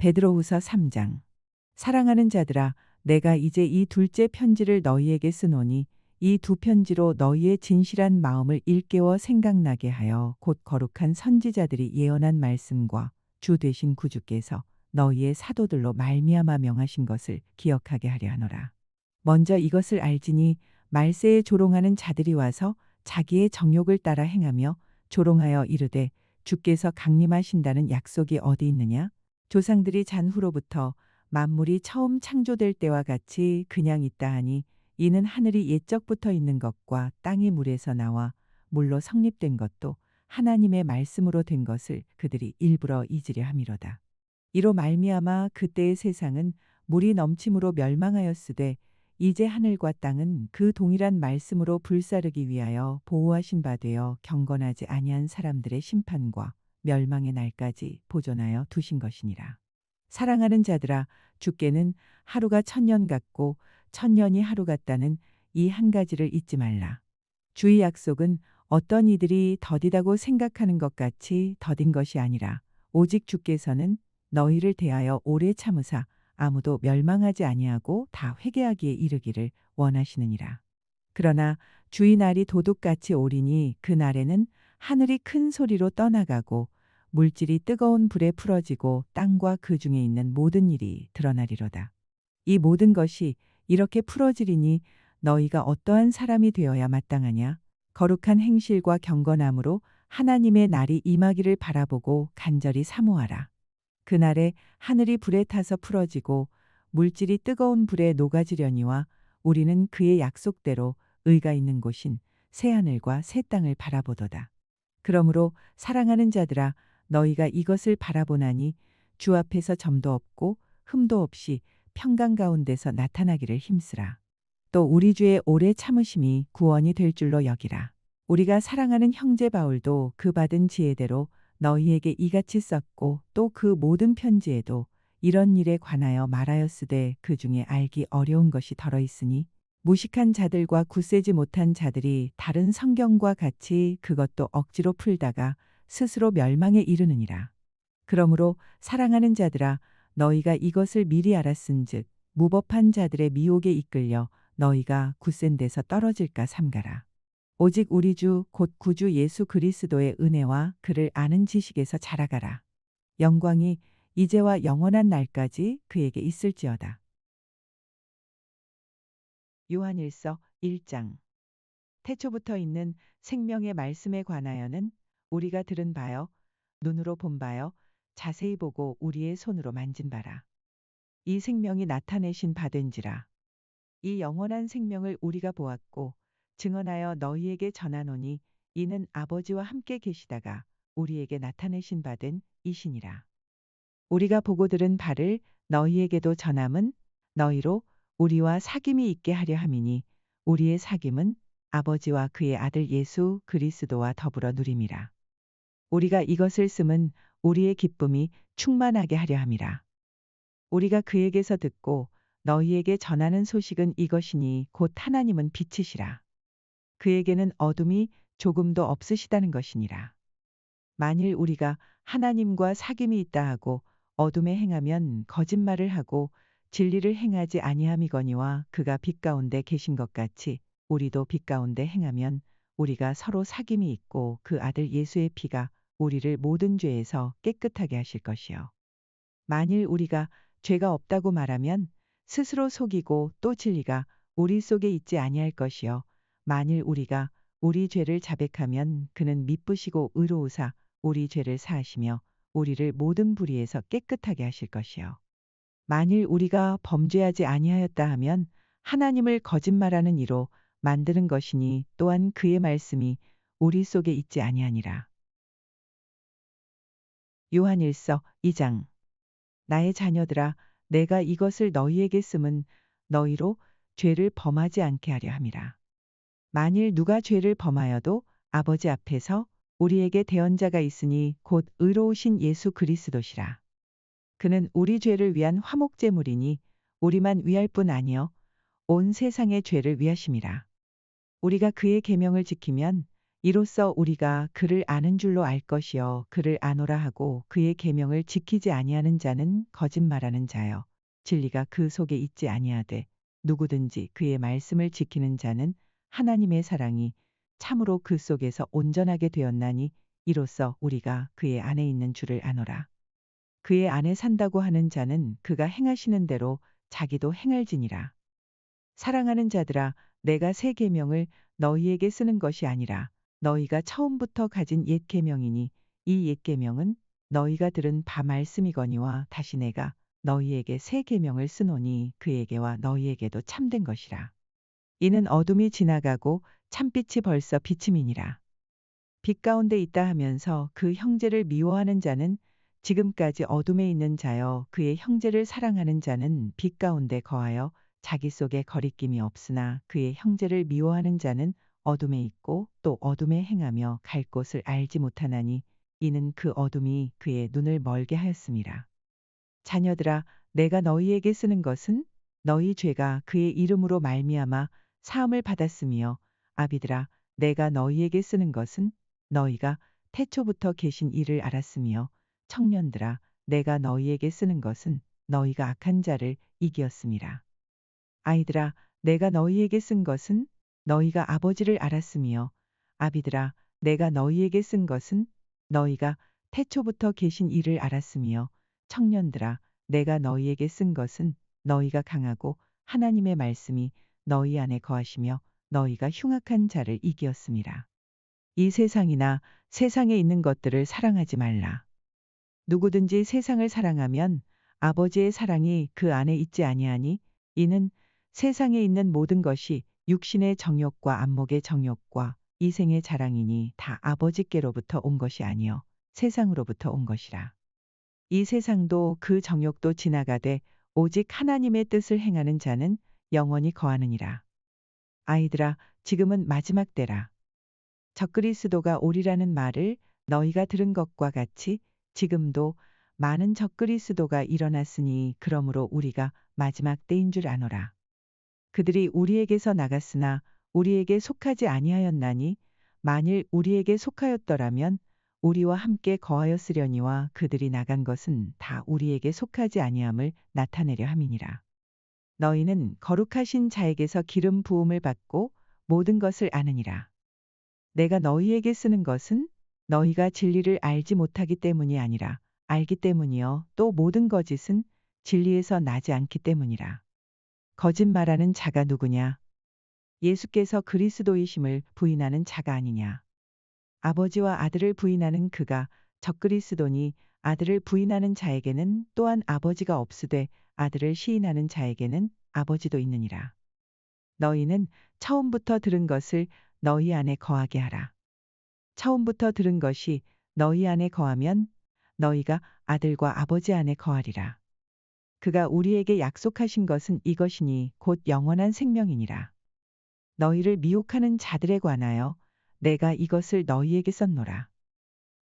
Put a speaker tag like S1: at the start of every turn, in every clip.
S1: 베드로후서 3장. 사랑하는 자들아, 내가 이제 이 둘째 편지를 너희에게 쓰노니 이 두 편지로 너희의 진실한 마음을 일깨워 생각나게 하여 곧 거룩한 선지자들이 예언한 말씀과 주 되신 구주께서 너희의 사도들로 말미암아 명하신 것을 기억하게 하려 하노라. 먼저 이것을 알지니 말세에 조롱하는 자들이 와서 자기의 정욕을 따라 행하며 조롱하여 이르되 주께서 강림하신다는 약속이 어디 있느냐? 조상들이 잔 후로부터 만물이 처음 창조될 때와 같이 그냥 있다 하니 이는 하늘이 옛적부터 있는 것과 땅이 물에서 나와 물로 성립된 것도 하나님의 말씀으로 된 것을 그들이 일부러 잊으려 함이로다. 이로 말미암아 그때의 세상은 물이 넘침으로 멸망하였으되 이제 하늘과 땅은 그 동일한 말씀으로 불사르기 위하여 보호하신 바 되어 경건하지 아니한 사람들의 심판과 멸망의 날까지 보존하여 두신 것이니라. 사랑하는 자들아, 주께는 하루가 천년 같고 천년이 하루 같다는 이 한 가지를 잊지 말라. 주의 약속은 어떤 이들이 더디다고 생각하는 것 같이 더딘 것이 아니라 오직 주께서는 너희를 대하여 오래 참으사 아무도 멸망하지 아니하고 다 회개하기에 이르기를 원하시느니라. 그러나 주의 날이 도둑같이 오리니 그 날에는 하늘이 큰 소리로 떠나가고 물질이 뜨거운 불에 풀어지고 땅과 그 중에 있는 모든 일이 드러나리로다. 이 모든 것이 이렇게 풀어지리니 너희가 어떠한 사람이 되어야 마땅하냐? 거룩한 행실과 경건함으로 하나님의 날이 임하기를 바라보고 간절히 사모하라. 그날에 하늘이 불에 타서 풀어지고 물질이 뜨거운 불에 녹아지려니와 우리는 그의 약속대로 의가 있는 곳인 새하늘과 새 땅을 바라보도다. 그러므로 사랑하는 자들아, 너희가 이것을 바라보나니 주 앞에서 점도 없고 흠도 없이 평강 가운데서 나타나기를 힘쓰라. 또 우리 주의 오래 참으심이 구원이 될 줄로 여기라. 우리가 사랑하는 형제 바울도 그 받은 지혜대로 너희에게 이같이 썼고 또 그 모든 편지에도 이런 일에 관하여 말하였으되 그 중에 알기 어려운 것이 덜어 있으니 무식한 자들과 굳세지 못한 자들이 다른 성경과 같이 그것도 억지로 풀다가 스스로 멸망에 이르느니라. 그러므로 사랑하는 자들아, 너희가 이것을 미리 알았은즉 무법한 자들의 미혹에 이끌려 너희가 굳센 데서 떨어질까 삼가라. 오직 우리 주 곧 구주 예수 그리스도의 은혜와 그를 아는 지식에서 자라가라. 영광이 이제와 영원한 날까지 그에게 있을지어다. 요한일서 1장. 태초부터 있는 생명의 말씀에 관하여는 우리가 들은 바요, 눈으로 본 바요, 자세히 보고 우리의 손으로 만진 바라. 이 생명이 나타내신 바된지라. 이 영원한 생명을 우리가 보았고 증언하여 너희에게 전하노니 이는 아버지와 함께 계시다가 우리에게 나타내신 바된 이시니라. 우리가 보고 들은 바를 너희에게도 전함은 너희로 우리와 사귐이 있게 하려 함이니 우리의 사귐은 아버지와 그의 아들 예수 그리스도와 더불어 누림이라. 우리가 이것을 쓰면 우리의 기쁨이 충만하게 하려 함이라. 우리가 그에게서 듣고 너희에게 전하는 소식은 이것이니 곧 하나님은 빛이시라. 그에게는 어둠이 조금도 없으시다는 것이니라. 만일 우리가 하나님과 사귐이 있다 하고 어둠에 행하면 거짓말을 하고 진리를 행하지 아니함이거니와 그가 빛 가운데 계신 것 같이 우리도 빛 가운데 행하면 우리가 서로 사귐이 있고 그 아들 예수의 피가 우리를 모든 죄에서 깨끗하게 하실 것이요. 만일 우리가 죄가 없다고 말하면 스스로 속이고 또 진리가 우리 속에 있지 아니할 것이요. 만일 우리가 우리 죄를 자백하면 그는 미쁘시고 의로우사 우리 죄를 사하시며 우리를 모든 불의에서 깨끗하게 하실 것이요. 만일 우리가 범죄하지 아니하였다 하면 하나님을 거짓말하는 이로 만드는 것이니 또한 그의 말씀이 우리 속에 있지 아니하니라. 요한일서 2장. 나의 자녀들아, 내가 이것을 너희에게 쓰면 너희로 죄를 범하지 않게 하려 함이라. 만일 누가 죄를 범하여도 아버지 앞에서 우리에게 대언자가 있으니 곧 의로우신 예수 그리스도시라. 그는 우리 죄를 위한 화목제물이니 우리만 위할 뿐 아니요 온 세상의 죄를 위하심이라. 우리가 그의 계명을 지키면 이로써 우리가 그를 아는 줄로 알 것이요 그를 아노라 하고 그의 계명을 지키지 아니하는 자는 거짓말하는 자요 진리가 그 속에 있지 아니하되 누구든지 그의 말씀을 지키는 자는 하나님의 사랑이 참으로 그 속에서 온전하게 되었나니 이로써 우리가 그의 안에 있는 줄을 아노라. 그의 안에 산다고 하는 자는 그가 행하시는 대로 자기도 행할지니라. 사랑하는 자들아 내가 새 계명을 너희에게 쓰는 것이 아니라 너희가 처음부터 가진 옛 계명이니 이 옛 계명은 너희가 들은 바 말씀이거니와 다시 내가 너희에게 새 계명을 쓰노니 그에게와 너희에게도 참된 것이라. 이는 어둠이 지나가고 참빛이 벌써 비침이니라. 빛 가운데 있다 하면서 그 형제를 미워하는 자는 지금까지 어둠에 있는 자여 그의 형제를 사랑하는 자는 빛 가운데 거하여 자기 속에 거리낌이 없으나 그의 형제를 미워하는 자는 어둠에 있고 또 어둠에 행하며 갈 곳을 알지 못하나니 이는 그 어둠이 그의 눈을 멀게 하였음이라. 자녀들아 내가 너희에게 쓰는 것은 너희 죄가 그의 이름으로 말미암아 사함을 받았으며 아비들아 내가 너희에게 쓰는 것은 너희가 태초부터 계신 이를 알았으며 청년들아 내가 너희에게 쓰는 것은 너희가 악한 자를 이기었음이라. 아이들아 내가 너희에게 쓴 것은 너희가 아버지를 알았으며 아비들아 내가 너희에게 쓴 것은 너희가 태초부터 계신 이를 알았으며 청년들아 내가 너희에게 쓴 것은 너희가 강하고 하나님의 말씀이 너희 안에 거하시며 너희가 흉악한 자를 이기었음이라. 이 세상이나 세상에 있는 것들을 사랑하지 말라. 누구든지 세상을 사랑하면 아버지의 사랑이 그 안에 있지 아니하니 이는 세상에 있는 모든 것이 육신의 정욕과 안목의 정욕과 이생의 자랑이니 다 아버지께로부터 온 것이 아니요 세상으로부터 온 것이라. 이 세상도 그 정욕도 지나가되 오직 하나님의 뜻을 행하는 자는 영원히 거하느니라. 아이들아 지금은 마지막 때라. 적그리스도가 오리라는 말을 너희가 들은 것과 같이 지금도 많은 적그리스도가 일어났으니 그러므로 우리가 마지막 때인 줄 아노라. 그들이 우리에게서 나갔으나 우리에게 속하지 아니하였나니 만일 우리에게 속하였더라면 우리와 함께 거하였으려니와 그들이 나간 것은 다 우리에게 속하지 아니함을 나타내려 함이니라. 너희는 거룩하신 자에게서 기름 부음을 받고 모든 것을 아느니라. 내가 너희에게 쓰는 것은 너희가 진리를 알지 못하기 때문이 아니라 알기 때문이요 또 모든 거짓은 진리에서 나지 않기 때문이라. 거짓말하는 자가 누구냐? 예수께서 그리스도이심을 부인하는 자가 아니냐? 아버지와 아들을 부인하는 그가 적그리스도니 아들을 부인하는 자에게는 또한 아버지가 없으되 아들을 시인하는 자에게는 아버지도 있느니라. 너희는 처음부터 들은 것을 너희 안에 거하게 하라. 처음부터 들은 것이 너희 안에 거하면 너희가 아들과 아버지 안에 거하리라. 그가 우리에게 약속하신 것은 이것이니 곧 영원한 생명이니라. 너희를 미혹하는 자들에 관하여 내가 이것을 너희에게 썼노라.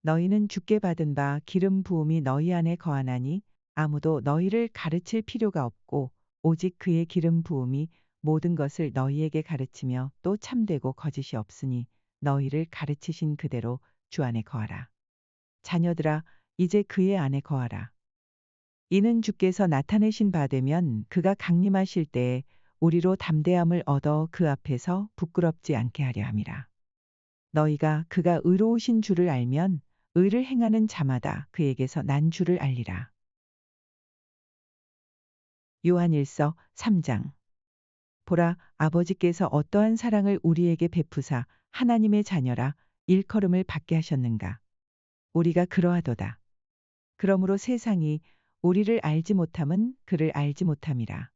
S1: 너희는 주께 받은 바 기름 부음이 너희 안에 거하나니 아무도 너희를 가르칠 필요가 없고 오직 그의 기름 부음이 모든 것을 너희에게 가르치며 또 참되고 거짓이 없으니 너희를 가르치신 그대로 주 안에 거하라. 자녀들아 이제 그의 안에 거하라. 이는 주께서 나타내신 바 되면 그가 강림하실 때에 우리로 담대함을 얻어 그 앞에서 부끄럽지 않게 하려 함이라. 너희가 그가 의로우신 줄을 알면 의를 행하는 자마다 그에게서 난 줄을 알리라. 요한일서 3장. 보라 아버지께서 어떠한 사랑을 우리에게 베푸사 하나님의 자녀라 일컬음을 받게 하셨는가. 우리가 그러하도다. 그러므로 세상이 우리를 알지 못함은 그를 알지 못함이라.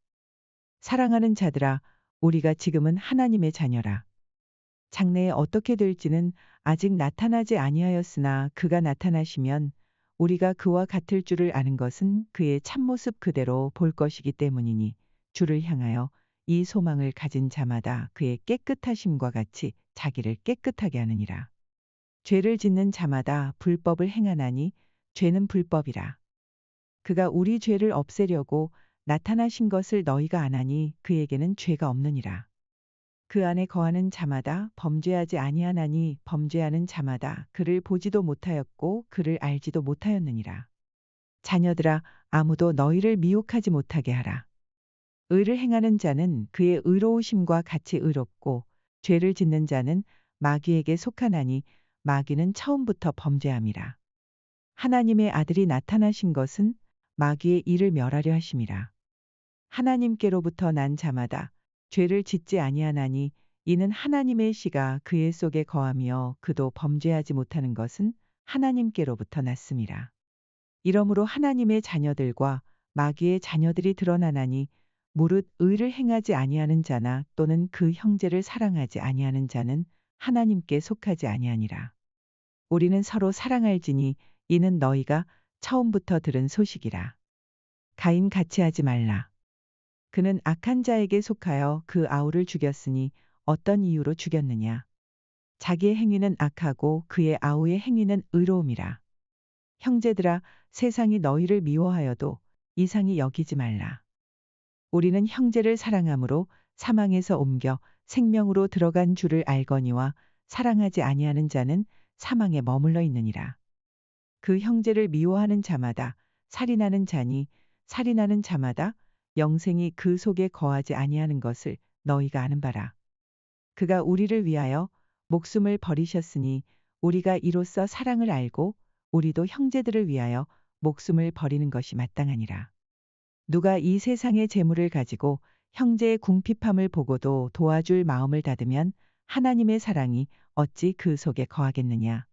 S1: 사랑하는 자들아 우리가 지금은 하나님의 자녀라. 장래에 어떻게 될지는 아직 나타나지 아니하였으나 그가 나타나시면 우리가 그와 같을 줄을 아는 것은 그의 참모습 그대로 볼 것이기 때문이니 주를 향하여 이 소망을 가진 자마다 그의 깨끗하심과 같이 자기를 깨끗하게 하느니라. 죄를 짓는 자마다 불법을 행하나니 죄는 불법이라. 그가 우리 죄를 없애려고 나타나신 것을 너희가 아나니 그에게는 죄가 없느니라. 그 안에 거하는 자마다 범죄하지 아니하나니 범죄하는 자마다 그를 보지도 못하였고 그를 알지도 못하였느니라. 자녀들아, 아무도 너희를 미혹하지 못하게 하라. 의를 행하는 자는 그의 의로우심과 같이 의롭고 죄를 짓는 자는 마귀에게 속하나니 마귀는 처음부터 범죄함이라. 하나님의 아들이 나타나신 것은 마귀의 일을 멸하려 하심이라. 하나님께로부터 난 자마다 죄를 짓지 아니하나니 이는 하나님의 씨가 그의 속에 거하며 그도 범죄하지 못하는 것은 하나님께로부터 났음이라. 이러므로 하나님의 자녀들과 마귀의 자녀들이 드러나나니 무릇 의를 행하지 아니하는 자나 또는 그 형제를 사랑하지 아니하는 자는 하나님께 속하지 아니하니라. 우리는 서로 사랑할지니 이는 너희가 처음부터 들은 소식이라. 가인 같이 하지 말라. 그는 악한 자에게 속하여 그 아우를 죽였으니 어떤 이유로 죽였느냐. 자기의 행위는 악하고 그의 아우의 행위는 의로움이라. 형제들아, 세상이 너희를 미워하여도 이상히 여기지 말라. 우리는 형제를 사랑함으로 사망에서 옮겨 생명으로 들어간 줄을 알거니와 사랑하지 아니하는 자는 사망에 머물러 있느니라. 그 형제를 미워하는 자마다 살인하는 자니 살인하는 자마다 영생이 그 속에 거하지 아니하는 것을 너희가 아는 바라. 그가 우리를 위하여 목숨을 버리셨으니 우리가 이로써 사랑을 알고 우리도 형제들을 위하여 목숨을 버리는 것이 마땅하니라. 누가 이 세상의 재물을 가지고 형제의 궁핍함을 보고도 도와줄 마음을 닫으면 하나님의 사랑이 어찌 그 속에 거하겠느냐.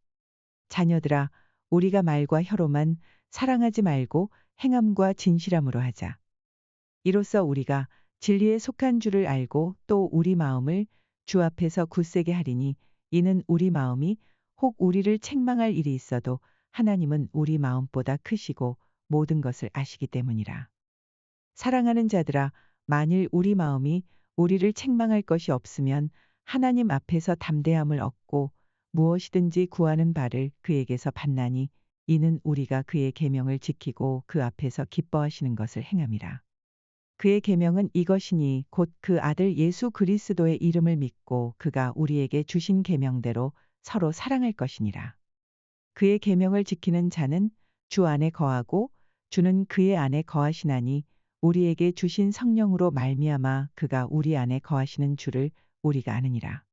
S1: 자녀들아, 우리가 말과 혀로만 사랑하지 말고 행함과 진실함으로 하자. 이로써 우리가 진리에 속한 줄을 알고 또 우리 마음을 주 앞에서 굳세게 하리니 이는 우리 마음이 혹 우리를 책망할 일이 있어도 하나님은 우리 마음보다 크시고 모든 것을 아시기 때문이라. 사랑하는 자들아, 만일 우리 마음이 우리를 책망할 것이 없으면 하나님 앞에서 담대함을 얻고 무엇이든지 구하는 바를 그에게서 받나니 이는 우리가 그의 계명을 지키고 그 앞에서 기뻐하시는 것을 행함이라. 그의 계명은 이것이니 곧 그 아들 예수 그리스도의 이름을 믿고 그가 우리에게 주신 계명대로 서로 사랑할 것이니라. 그의 계명을 지키는 자는 주 안에 거하고 주는 그의 안에 거하시나니 우리에게 주신 성령으로 말미암아 그가 우리 안에 거하시는 줄을 우리가 아느니라.